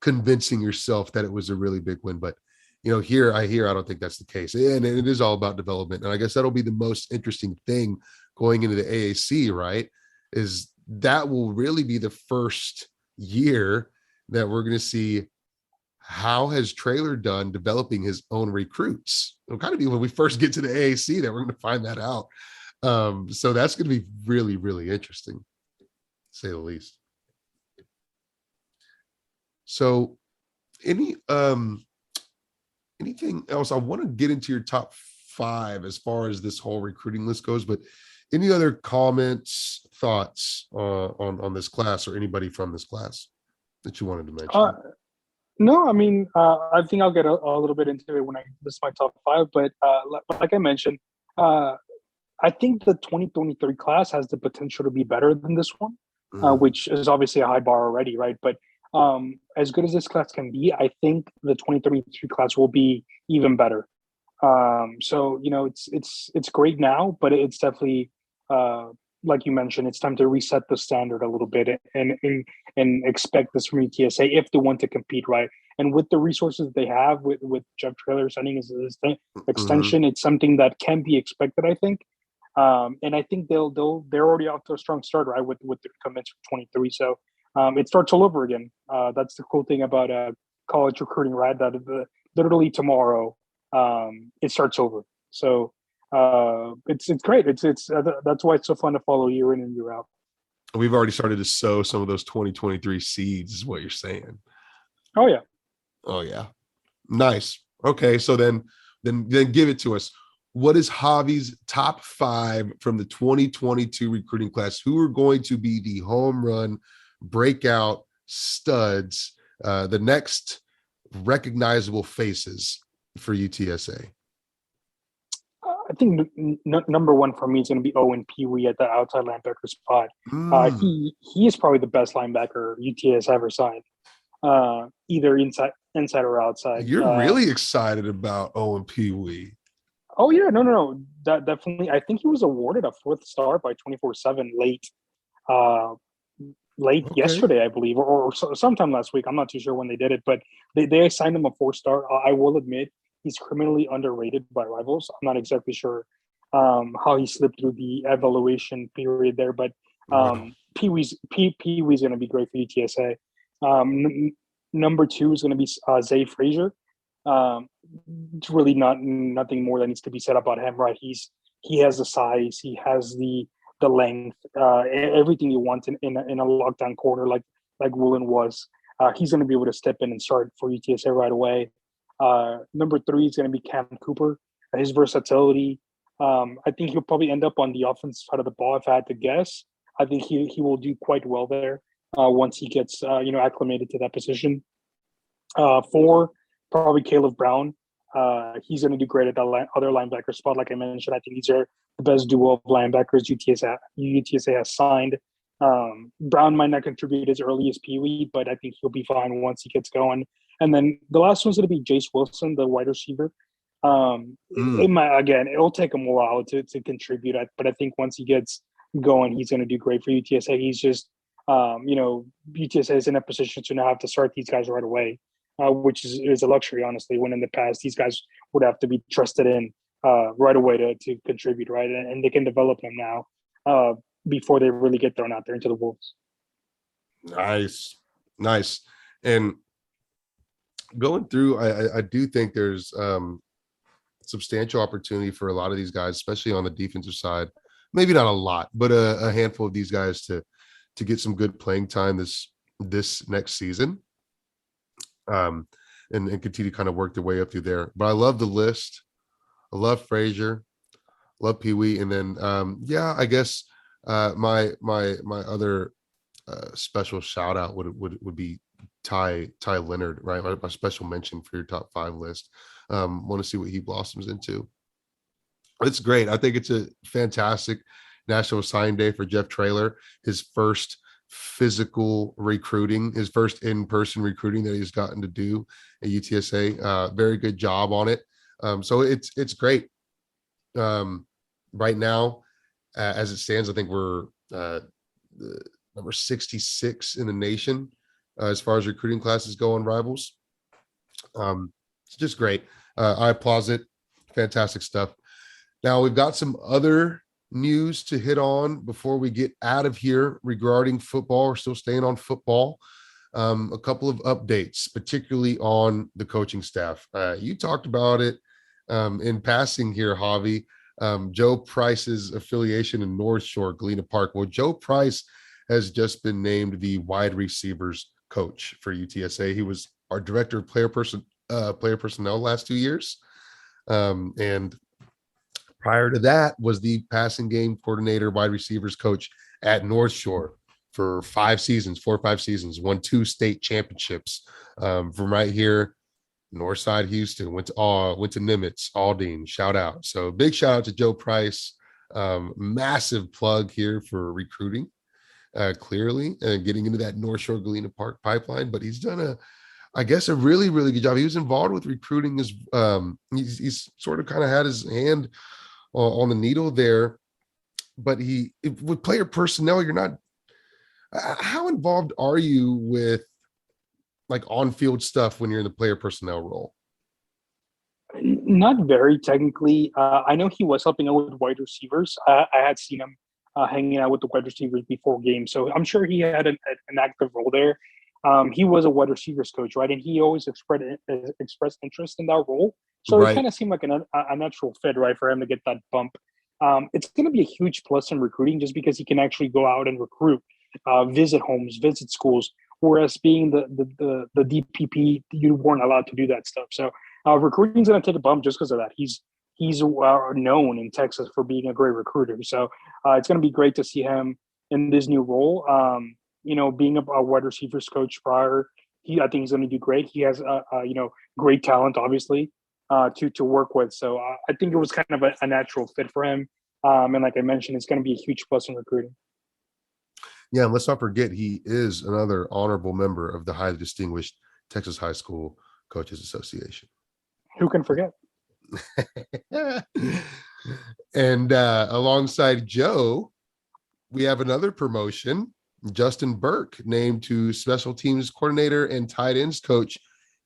convincing yourself that it was a really big win. But, here I don't think that's the case. And it is all about development. And I guess that'll be the most interesting thing going into the AAC, right? Is that will really be the first year that we're going to see how has Traylor done developing his own recruits. It'll kind of be when we first get to the AAC that we're going to find that out. So that's going to be really, really interesting, to say the least. So anything else? I want to get into your top 5 as far as this whole recruiting list goes, but any other comments, thoughts on this class or anybody from this class that you wanted to mention? No, I mean, I think I'll get a little bit into it when I list my top 5, but like I mentioned, I think the 2023 class has the potential to be better than this one, which is obviously a high bar already, right? But as good as this class can be, I think the 2023 class will be even better. So it's great now, but it's definitely like you mentioned, it's time to reset the standard a little bit and expect this from UTSA if they want to compete, right? And with the resources they have, with Jeff Traylor signing his extension, it's something that can be expected, I think. And I think they're already off to a strong start, right, with the commits for 23. So it starts all over again. That's the cool thing about college recruiting, right? That literally tomorrow it starts over. So it's great. It's that's why it's so fun to follow year in and year out. We've already started to sow some of those 2023 seeds, is what you're saying. Oh yeah. Oh yeah. Nice. Okay, so then give it to us. What is Javi's top 5 from the 2022 recruiting class? Who are going to be the home run breakout studs, the next recognizable faces for UTSA? I think number 1 for me is going to be Owen Pee Wee at the outside linebacker spot. He is probably the best linebacker UTS ever signed, either inside or outside. You're really excited about Owen Pee Wee. Oh yeah, no, that definitely. I think he was awarded a 4th star by 24/7 late yesterday, I believe, or sometime last week. I'm not too sure when they did it, but they assigned him a 4-star. I will admit he's criminally underrated by rivals. I'm not exactly sure how he slipped through the evaluation period there. But Wow. Pee Wee's going to be great for UTSA. Number two is going to be Zay Frazier. Um, it's really nothing more that needs to be said about him, right? He has the size, he has the length, everything you want in a lockdown corner like Woolen was. He's going to be able to step in and start for UTSA right away. Number three is going to be Cam Cooper. His versatility. I think he'll probably end up on the offensive side of the ball if I had to guess. I think he will do quite well there once he gets acclimated to that position. Four, probably Caleb Brown. He's going to do great at the other linebacker spot. Like I mentioned, I think these are the best duo of linebackers UTSA has signed. Brown might not contribute as early as Pee Wee, but I think he'll be fine once he gets going. And then the last one's going to be Jace Wilson, the wide receiver. Mm. It'll take him a while to contribute, but I think once he gets going, he's going to do great for UTSA. He's just, UTSA is in a position to now have to start these guys right away, which is a luxury, honestly, when in the past these guys would have to be trusted in right away to contribute, right? And they can develop them now before they really get thrown out there into the wolves. Nice. And going through, I do think there's substantial opportunity for a lot of these guys, especially on the defensive side. Maybe not a lot, but a handful of these guys to get some good playing time this next season, and continue to kind of work their way up through there. But I love the list. I love Frazier, love Pee Wee, and then I guess my other special shout out would be Ty Leonard, right? My special mention for your top 5 list. Want to see what he blossoms into. It's great. I think it's a fantastic National Signing Day for Jeff Traylor. His first physical recruiting, his first in-person recruiting that he's gotten to do at UTSA. Very good job on it. So it's great. Right now, as it stands, I think we're number 66 in the nation as far as recruiting classes go on Rivals. It's just great. I applaud it. Fantastic stuff. Now we've got some other news to hit on before we get out of here regarding football. We're still staying on football. A couple of updates, particularly on the coaching staff. You talked about it in passing here, Javi. Joe Price's affiliation in North Shore, Galena Park. Well, Joe Price has just been named the wide receivers coach for UTSA. He was our director of player personnel last 2 years. And prior to that was the passing game coordinator, wide receivers coach at North Shore for 4 or 5 seasons, won 2 state championships from right here, Northside Houston, went to Nimitz, Aldine, shout out. So big shout out to Joe Price. Massive plug here for recruiting, clearly, and getting into that North Shore Galena Park pipeline. But he's done a really, really good job. He was involved with recruiting as he's sort of kind of had his hand on the needle there, but with player personnel, you're not. How involved are you with like on-field stuff when you're in the player personnel role? Not very technically. I know he was helping out with wide receivers. I had seen him hanging out with the wide receivers before games, so I'm sure he had an active role there. He was a wide receivers coach, right? And he always expressed interest in that role. So Right. it kind of seemed like a natural fit, right, for him to get that bump. It's going to be a huge plus in recruiting just because he can actually go out and recruit, visit homes, visit schools. Whereas being the DPP, you weren't allowed to do that stuff. So recruiting is going to take a bump just because of that. He's known in Texas for being a great recruiter. So it's going to be great to see him in this new role. Being a wide receivers coach prior, I think he's going to do great. He has great talent, obviously, to work with. So I think it was kind of a natural fit for him. And like I mentioned, it's going to be a huge plus in recruiting. Yeah, and let's not forget he is another honorable member of the highly distinguished Texas High School Coaches Association. Who can forget? And alongside Joe, we have another promotion. Justin Burke named to special teams coordinator and tight ends coach.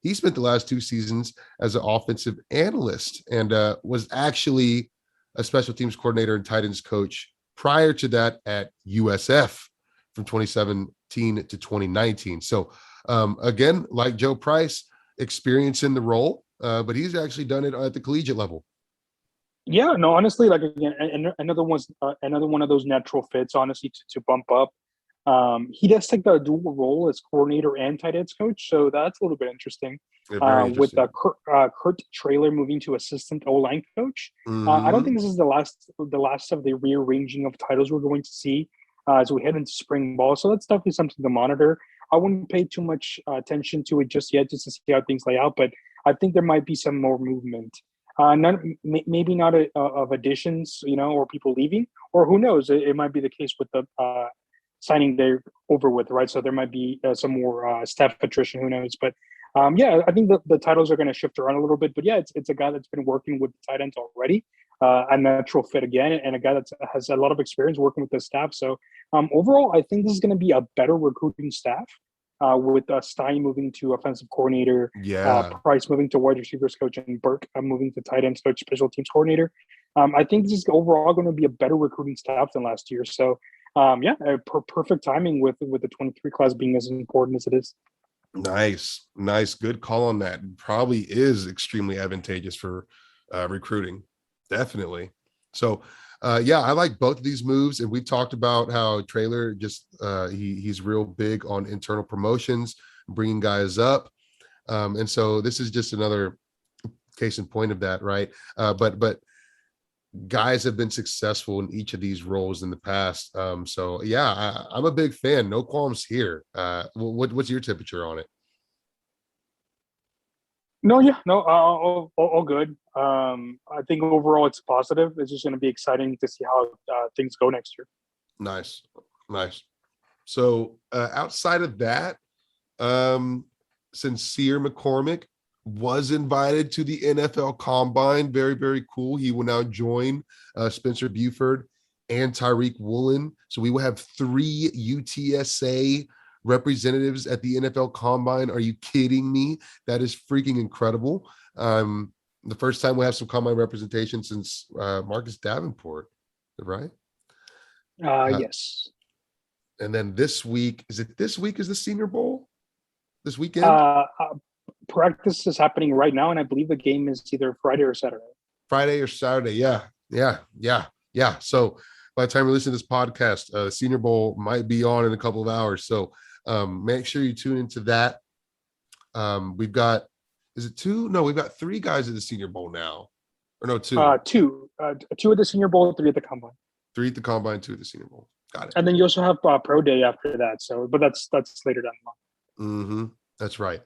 He spent the last 2 seasons as an offensive analyst and was actually a special teams coordinator and tight ends coach prior to that at USF from 2017 to 2019. So again, like Joe Price, experience in the role, but he's actually done it at the collegiate level. Yeah, no, honestly, like again, another one of those natural fits, honestly, to bump up. He does take the dual role as coordinator and tight ends coach, so that's a little bit interesting. Yeah, very With interesting. Kurt Traylor moving to assistant O line coach, I don't Mm-hmm. think this is the last of the rearranging of titles we're going to see as we head into spring ball. So that's definitely something to monitor. I wouldn't pay too much attention to it just yet, just to see how things lay out. But I think there might be some more movement. Maybe not of additions, or people leaving, or who knows? It might be the case with the signing they're over with, right? So there might be some more staff attrition. Who knows? But yeah, I think the titles are going to shift around a little bit. But yeah, it's a guy that's been working with the tight ends already, a natural fit again, and a guy that has a lot of experience working with the staff. So overall, I think this is going to be a better recruiting staff. With Stein moving to offensive coordinator, Yeah. Price moving to wide receivers coach, and Burke moving to tight ends coach, special teams coordinator. I think this is overall going to be a better recruiting staff than last year. So, yeah, perfect timing with the 23 class being as important as it is. Nice. Good call on that. Probably is extremely advantageous for recruiting. Definitely. So, yeah, I like both of these moves, and we talked about how Traylor just he's real big on internal promotions, bringing guys up, and so this is just another case in point of that, right? But guys have been successful in each of these roles in the past. So yeah, I'm a big fan. No qualms here. What's your temperature on it? No, yeah, no, all good. I think overall it's positive. It's just going to be exciting to see how things go next year. Nice. So outside of that, um, Sincere McCormick was invited to the NFL Combine. Very, very cool. He will now join Spencer Buford and Tyreek Woolen. So we will have 3 UTSA representatives at the NFL Combine. Are you kidding me? That is freaking incredible. The first time we have some Combine representation since Marcus Davenport, right? Yes. And then this week, is the Senior Bowl? This weekend? Uh, uh, Practice is happening right now, and I believe the game is either Friday or Saturday. Friday or Saturday. Yeah. So by the time we listen to this podcast, the Senior Bowl might be on in a couple of hours. So make sure you tune into that. We've got, is it 2? No, we've got 3 guys at the Senior Bowl now. Or no, 2. 2 at the Senior Bowl, 3 at the Combine. 3 at the Combine, 2 at the Senior Bowl. Got it. And then you also have Pro Day after that. So, but that's later down the line. Mm-hmm. That's right.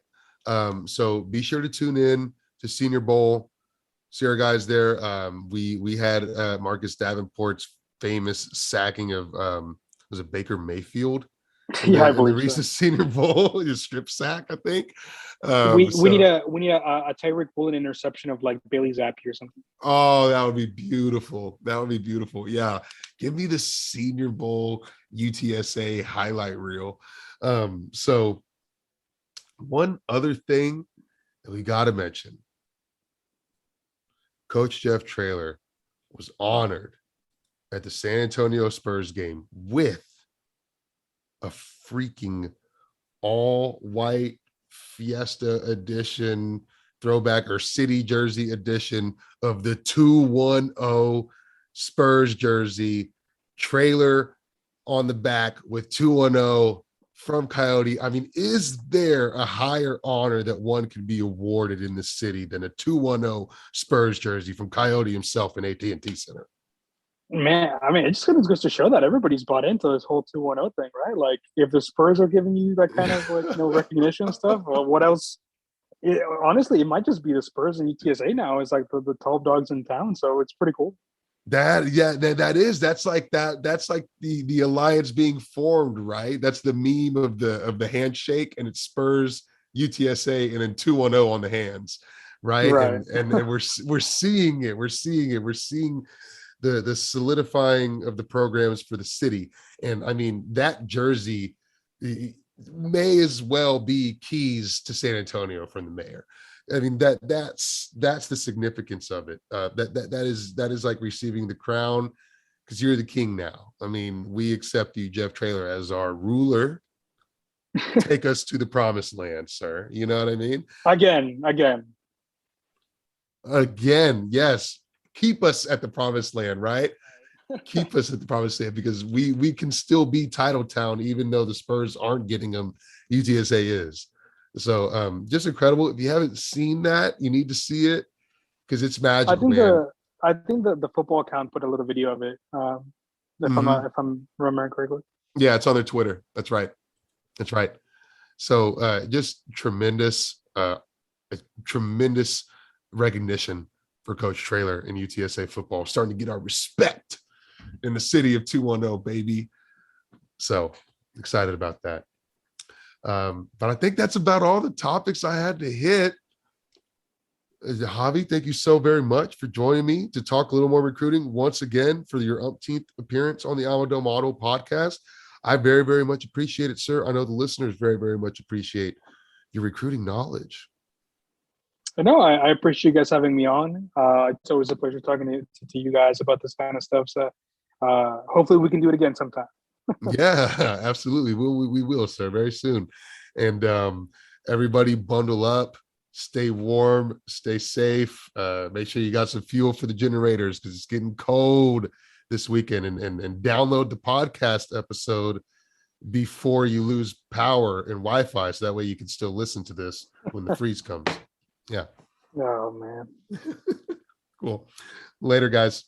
So be sure to tune in to Senior Bowl. See our guys there. We had Marcus Davenport's famous sacking of was it Baker Mayfield? Yeah, I believe the recent Senior Bowl, his strip sack, I think. We need a Tyreek Woolen interception of like Bailey Zappi or something. Oh, that would be beautiful. Yeah, give me the Senior Bowl UTSA highlight reel. So one other thing that we got to mention: Coach Jeff Traylor was honored at the San Antonio Spurs game with a freaking all-white Fiesta edition throwback or city jersey edition of the 210 Spurs jersey, Traylor on the back with 210 from Coyote. I mean, is there a higher honor that one could be awarded in the city than a 210 Spurs jersey from Coyote himself in AT&T Center? Man, I mean, it just goes to show that everybody's bought into this whole 210 thing, right? Like, if the Spurs are giving you that kind of like recognition and stuff, well, what else? Honestly, it might just be the Spurs and UTSA now. It's like the top dogs in town, so it's pretty cool. That's like the alliance being formed, right? That's the meme of the handshake, and it's Spurs, UTSA, and then 210 on the hands, right? And we're seeing it. We're seeing the solidifying of the programs for the city. And I mean, that jersey may as well be keys to San Antonio from the mayor. I mean, that's the significance of it. That is like receiving the crown, because you're the king now. I mean, we accept you, Jeff Traylor, as our ruler. Take us to the promised land, sir. You know what I mean? Again, yes. Keep us at the promised land, right? Keep us at the promised land, because we can still be title town even though the Spurs aren't getting them. UTSA is. So just incredible. If you haven't seen that, you need to see it, because it's I magical, think man. the football account put a little video of it. Mhm. If I'm remembering correctly. Yeah, it's on their Twitter. That's right. That's right. So just tremendous recognition for Coach Traylor and UTSA football, starting to get our respect in the city of 210, baby. So excited about that. But I think that's about all the topics I had to hit. Javi, thank you so very much for joining me to talk a little more recruiting once again for your umpteenth appearance on the Alamo Auto podcast. I very, very much appreciate it, sir. I know the listeners very, very much appreciate your recruiting knowledge. No, I appreciate you guys having me on. It's always a pleasure talking to you guys about this kind of stuff. So hopefully we can do it again sometime. Yeah, absolutely. We will, sir, very soon. And everybody bundle up, stay warm, stay safe. Make sure you got some fuel for the generators, because it's getting cold this weekend. And download the podcast episode before you lose power and Wi-Fi, so that way you can still listen to this when the freeze comes. Yeah. Oh man. Cool. Later, guys.